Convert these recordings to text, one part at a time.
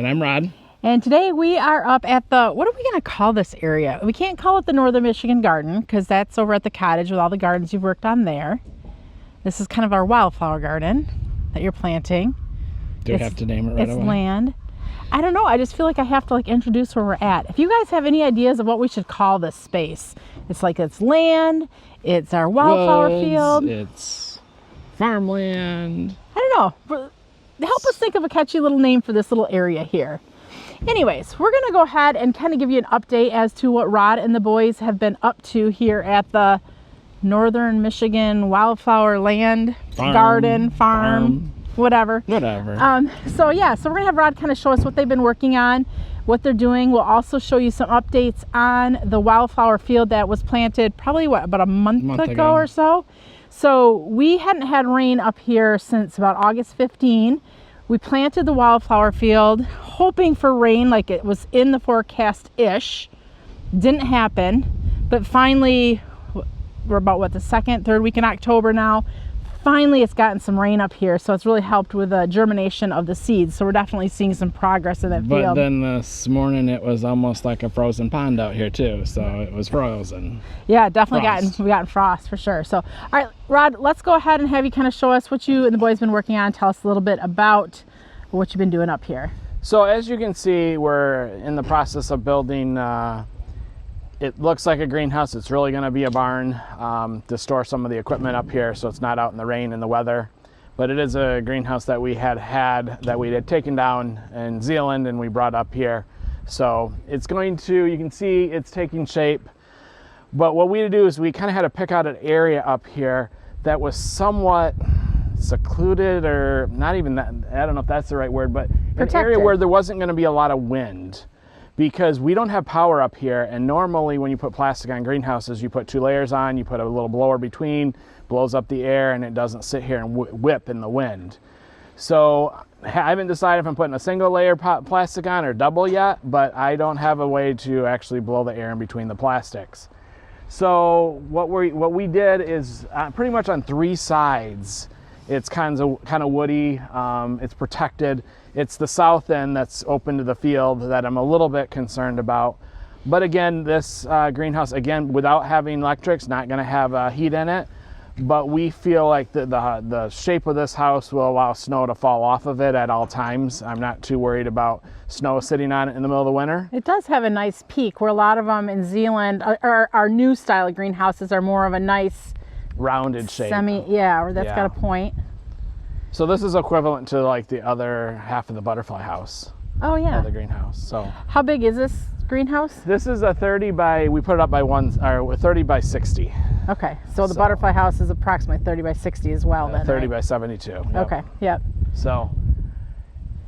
And I'm Rod. And today we are up at the, what are we going to call this area? We can't call it the Northern Michigan Garden because that's over at the cottage with all the gardens you've worked on there. This is kind of our wildflower garden that you're planting. Do we have to name it right away? It's land. I don't know. I just feel like I have to introduce where we're at. If you guys have any ideas of what we should call this space, it's land, it's our wildflower field. It's farmland. I don't know. Help us think of a catchy little name for this little area here. Anyways, we're going to go ahead and kind of give you an update as to what Rod and the boys have been up to here at the Northern Michigan Wildflower Land, Garden, Farm, whatever. So we're going to have Rod kind of show us what they've been working on, what they're doing. We'll also show you some updates on the wildflower field that was planted probably, about a month ago or so. So we hadn't had rain up here since about August 15. We planted the wildflower field hoping for rain, like it was in the forecast-ish. Didn't happen, but finally, we're about the second, third week in October now. Finally, it's gotten some rain up here, so it's really helped with the germination of the seeds. So we're definitely seeing some progress in that field. But then this morning, it was almost like a frozen pond out here too. So it was frozen. Yeah, definitely gotten frost for sure. So, all right, Rod, let's go ahead and have you kind of show us what you and the boys been working on. Tell us a little bit about what you've been doing up here. So as you can see, we're in the process of building. It looks like a greenhouse. It's really going to be a barn to store some of the equipment up here so it's not out in the rain and the weather. But it is a greenhouse that we that we had taken down in Zealand and we brought up here. So it's going to, you can see it's taking shape. But what we do is we kind of had to pick out an area up here that was somewhat secluded, or not even that, I don't know if that's the right word, but an area where there wasn't going to be a lot of wind. Because we don't have power up here, and normally when you put plastic on greenhouses, you put 2 layers on, you put a little blower between, blows up the air, and it doesn't sit here and whip in the wind. So I haven't decided if I'm putting a single layer plastic on or double yet, but I don't have a way to actually blow the air in between the plastics. So what we did is pretty much on 3 sides. It's kind of woody, it's protected. It's the south end that's open to the field that I'm a little bit concerned about. But again, this greenhouse, again, without having electrics, not gonna have heat in it. But we feel like the shape of this house will allow snow to fall off of it at all times. I'm not too worried about snow sitting on it in the middle of the winter. It does have a nice peak where a lot of them in Zealand, our new style of greenhouses are more of a nice rounded shape. Where that's got a point. So this is equivalent to like the other half of the butterfly house. Oh yeah. The greenhouse. So how big is this greenhouse? This is a 30 by, we put it up by 30 by 60. Okay, so the butterfly house is approximately 30 by 60 as well then, 30 right? by 72. Yep. Okay, yep. So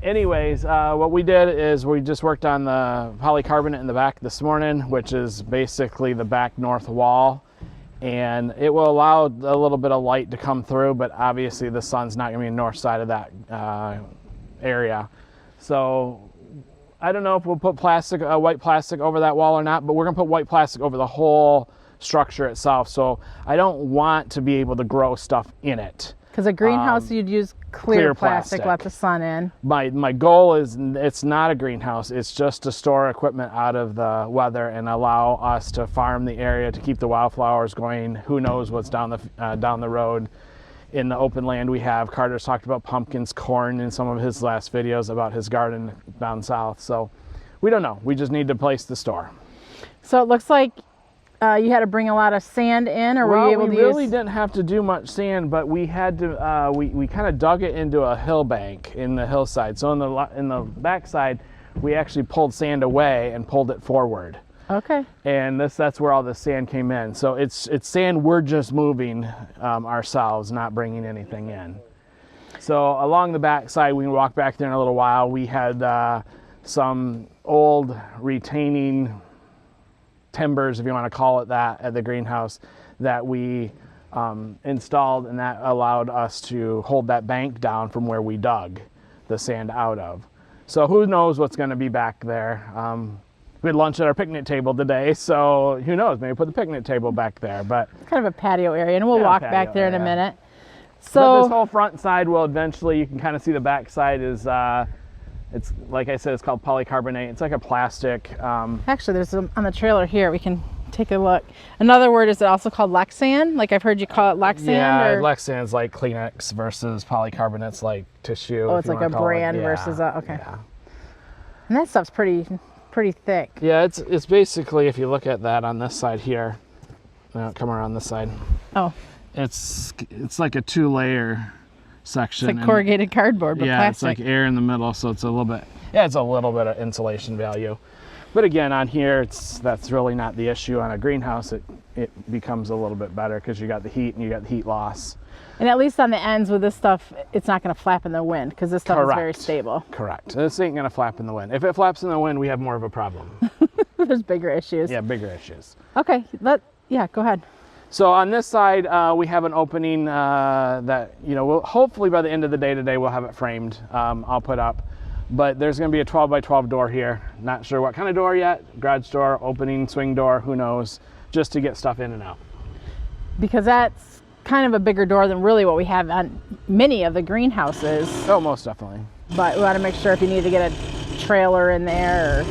anyways, what we did is we just worked on the polycarbonate in the back this morning, which is basically the back north wall. And it will allow a little bit of light to come through, but obviously the sun's not going to be on the north side of that area. So I don't know if we'll put plastic, white plastic over that wall or not, but we're gonna put white plastic over the whole structure itself. So I don't want to be able to grow stuff in it. Because a greenhouse, you'd use clear plastic, let the sun in. My goal is, it's not a greenhouse, it's just to store equipment out of the weather and allow us to farm the area to keep the wildflowers going. Who knows what's down the road in the open land we have. Carter's talked about pumpkins, corn in some of his last videos about his garden down south. So we don't know, we just need a place to store. So it looks like you had to bring a lot of sand in, or were you able to use? We really didn't have to do much sand, but we had to. We kind of dug it into a hill bank in the hillside. So in the backside, we actually pulled sand away and pulled it forward. Okay. And that's where all the sand came in. So it's sand we're just moving ourselves, not bringing anything in. So along the backside, we can walk back there in a little while. We had some old retaining timbers, if you want to call it that, at the greenhouse that we installed, and that allowed us to hold that bank down from where we dug the sand out of. So who knows what's going to be back there. We had lunch at our picnic table today, so who knows, maybe put the picnic table back there. But it's kind of a patio area, and we'll walk back there in a minute. So but this whole front side will eventually, you can kind of see the back side is it's, like I said, it's called polycarbonate. It's like a plastic. Actually, there's on the trailer here. We can take a look. Another word, is it also called Lexan? Like I've heard you call it Lexan? Yeah, or? Lexan's like Kleenex versus polycarbonate's like tissue. Oh, it's like a brand versus a, okay. Yeah. And that stuff's pretty thick. Yeah, it's basically, if you look at that on this side here, come around this side. Oh. It's like a 2-layer section. It's like corrugated cardboard, but yeah, plastic. It's like air in the middle, so it's a little bit, it's a little bit of insulation value. But again, on here, that's really not the issue. On a greenhouse, it becomes a little bit better because you got the heat and you got the heat loss. And at least on the ends with this stuff, it's not going to flap in the wind because this stuff is very stable. Correct. This ain't going to flap in the wind. If it flaps in the wind, we have more of a problem. There's bigger issues. Yeah, bigger issues. Okay, go ahead. So on this side, we have an opening that, we'll hopefully by the end of the day today, we'll have it framed. I'll put up. But there's going to be a 12 by 12 door here. Not sure what kind of door yet. Garage door, opening, swing door, who knows, just to get stuff in and out. Because that's kind of a bigger door than really what we have on many of the greenhouses. Oh, most definitely. But we want to make sure if you need to get a trailer in there or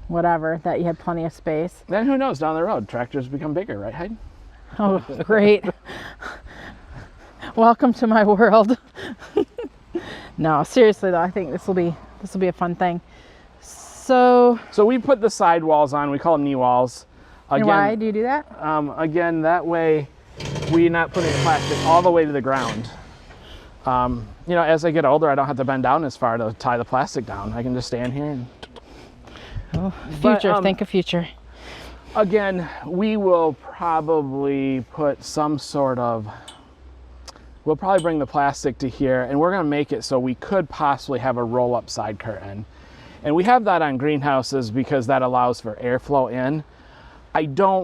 whatever, that you have plenty of space. Then who knows, down the road, tractors become bigger, right, Heidi? Oh, great. Welcome to my world. No, seriously though, I think this will be a fun thing. So we put the sidewalls on. We call them knee walls. Again, and why do you do that? Again, that way we're not putting plastic all the way to the ground. As I get older, I don't have to bend down as far to tie the plastic down. I can just stand here and. Oh, future. Think of future. Again, we will probably put some sort of. We'll probably bring the plastic to here, and we're going to make it so we could possibly have a roll-up side curtain. And we have that on greenhouses because that allows for airflow in.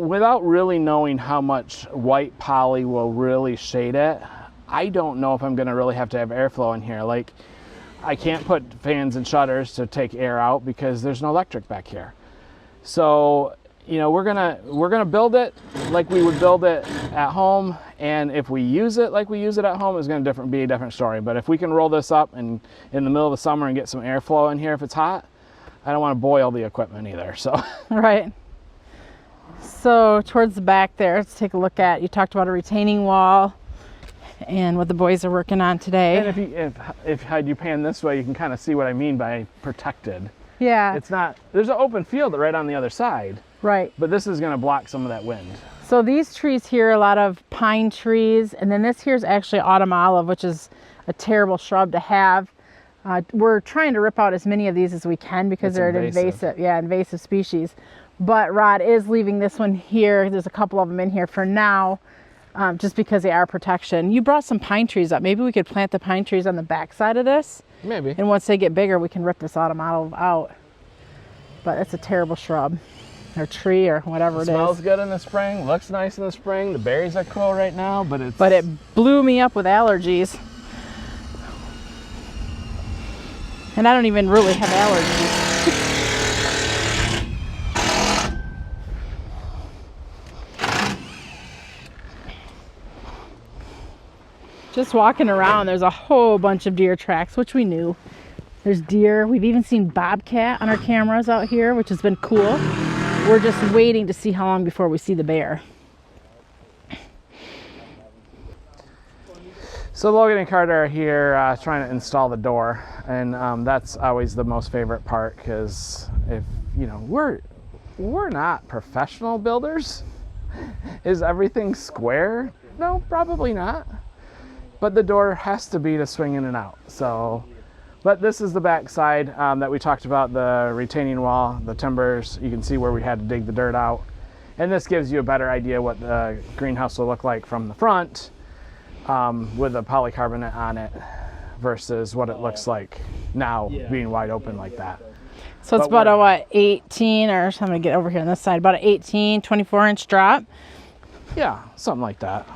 Without really knowing how much white poly will really shade it, I don't know if I'm going to really have to have airflow in here. Like, I can't put fans and shutters to take air out because there's no electric back here. So, we're gonna build it like we would build it at home, and if we use it like we use it at home, it's gonna be a different story. But if we can roll this up and in the middle of the summer and get some airflow in here if it's hot, I don't want to boil the equipment either. So right. So towards the back there, let's take a look at. You talked about a retaining wall and what the boys are working on today. And if you pan this way, you can kind of see what I mean by protected. Yeah. It's not. There's an open field right on the other side. Right. But this is going to block some of that wind. So these trees here, a lot of pine trees, and then this here is actually autumn olive, which is a terrible shrub to have. We're trying to rip out as many of these as we can because they're an invasive species. But Rod is leaving this one here. There's a couple of them in here for now, just because they are protection. You brought some pine trees up. Maybe we could plant the pine trees on the back side of this. Maybe. And once they get bigger, we can rip this autumn olive out. But it's a terrible shrub. Or tree or whatever it is. Smells good in the spring, looks nice in the spring. The berries are cool right now, but it blew me up with allergies. And I don't even really have allergies. Just walking around, there's a whole bunch of deer tracks, which we knew. There's deer. We've even seen bobcat on our cameras out here, which has been cool. We're just waiting to see how long before we see the bear. So Logan and Carter are here trying to install the door, and that's always the most favorite part, because if you know, we're not professional builders. Is everything square? No, probably not. But the door has to be to swing in and out. So, but this is the back side that we talked about, the retaining wall, the timbers. You can see where we had to dig the dirt out, and this gives you a better idea what the greenhouse will look like from the front. With a polycarbonate on it versus what it looks like now being wide open like that. So it's about a, what, 18, or I'm going to get over here on this side, about an 18, 24-inch drop? Yeah, something like that.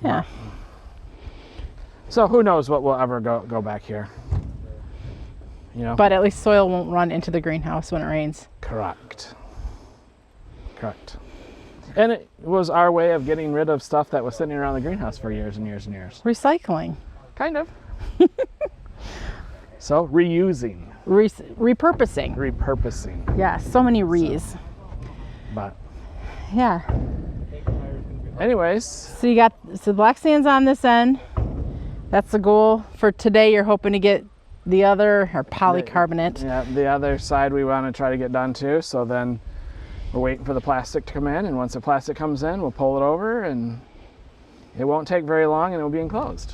Yeah. So who knows what will ever go back here. You know? But at least soil won't run into the greenhouse when it rains. Correct. Correct. And it was our way of getting rid of stuff that was sitting around the greenhouse for years and years and years. Recycling. Kind of. So repurposing. Repurposing. Yeah, so many re's. But yeah. Anyways. So the black sand's on this end. That's the goal for today. You're hoping to get the other, or polycarbonate. Yeah, the other side we want to try to get done too. So then we're waiting for the plastic to come in, and once the plastic comes in, we'll pull it over, and it won't take very long, and it'll be enclosed.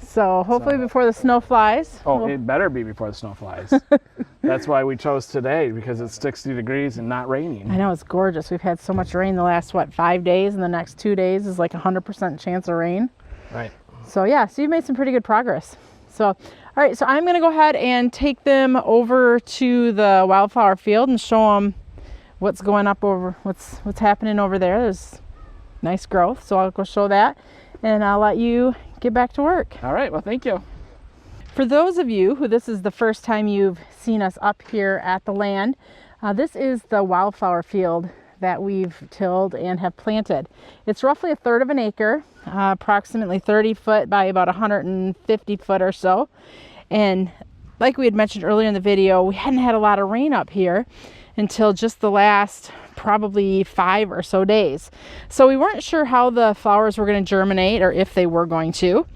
So hopefully before the snow flies. Oh, it better be before the snow flies. That's why we chose today, because it's 60 degrees and not raining. I know, it's gorgeous. We've had so much rain the last, 5 days, and the next 2 days is like 100% chance of rain. Right. So yeah, so you've made some pretty good progress. So, all right, so I'm gonna go ahead and take them over to the wildflower field and show them what's going up over, what's happening over there. There's nice growth, so I'll go show that, and I'll let you get back to work. All right, well, thank you. For those of you who this is the first time you've seen us up here at the land, this is the wildflower field that we've tilled and have planted. It's roughly 1/3 of an acre, approximately 30 foot by about 150 foot or so. And like we had mentioned earlier in the video, we hadn't had a lot of rain up here until just the last probably 5 or so days. So we weren't sure how the flowers were going to germinate, or if they were going to.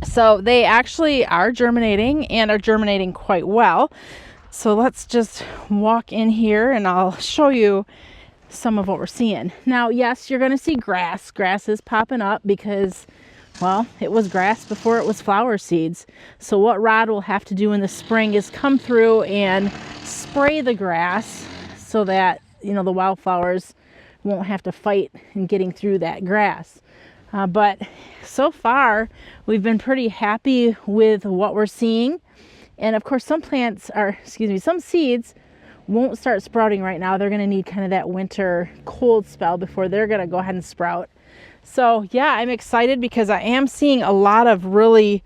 So they actually are germinating, and are germinating quite well. So let's just walk in here and I'll show you some of what we're seeing. Now, yes, you're going to see grass. Grass is popping up because, well, it was grass before it was flower seeds. So what Rod will have to do in the spring is come through and spray the grass so that, you know, the wildflowers won't have to fight in getting through that grass. But so far, we've been pretty happy with what we're seeing. And of course, some seeds won't start sprouting right now. They're going to need kind of that winter cold spell before they're going to go ahead and sprout. So yeah, I'm excited because I am seeing a lot of really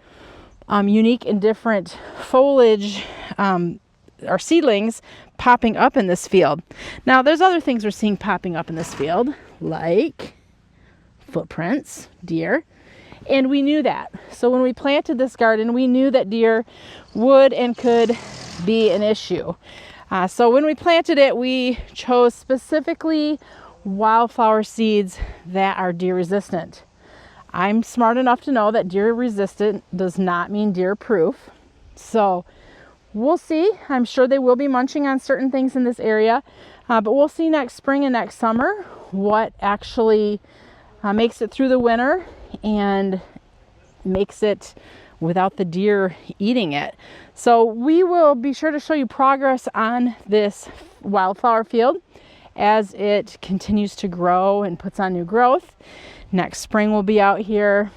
unique and different foliage or seedlings popping up in this field. Now, there's other things we're seeing popping up in this field, like footprints, deer, and we knew that. So when we planted this garden, we knew that deer would and could be an issue. So when we planted it, we chose specifically wildflower seeds that are deer resistant. I'm smart enough to know that deer resistant does not mean deer proof. So we'll see. I'm sure they will be munching on certain things in this area, but we'll see next spring and next summer what actually makes it through the winter and makes it without the deer eating it. So we will be sure to show you progress on this wildflower field as it continues to grow and puts on new growth. Next spring we'll be out here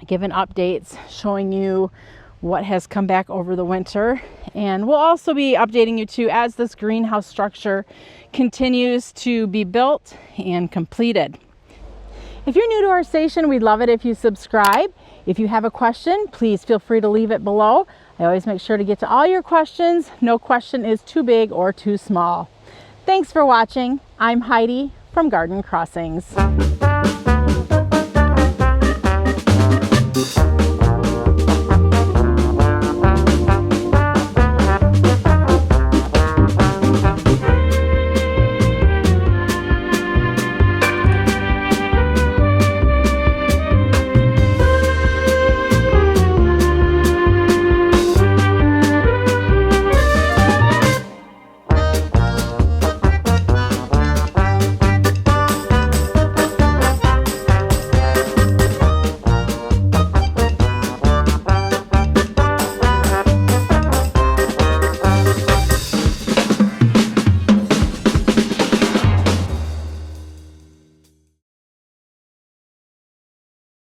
giving updates, showing you what has come back over the winter, and we'll also be updating you too as this greenhouse structure continues to be built and completed. If you're new to our station, we'd love it if you subscribe. If you have a question, please feel free to leave it below. I always make sure to get to all your questions. No question is too big or too small. Thanks for watching. I'm Heidi from Garden Crossings.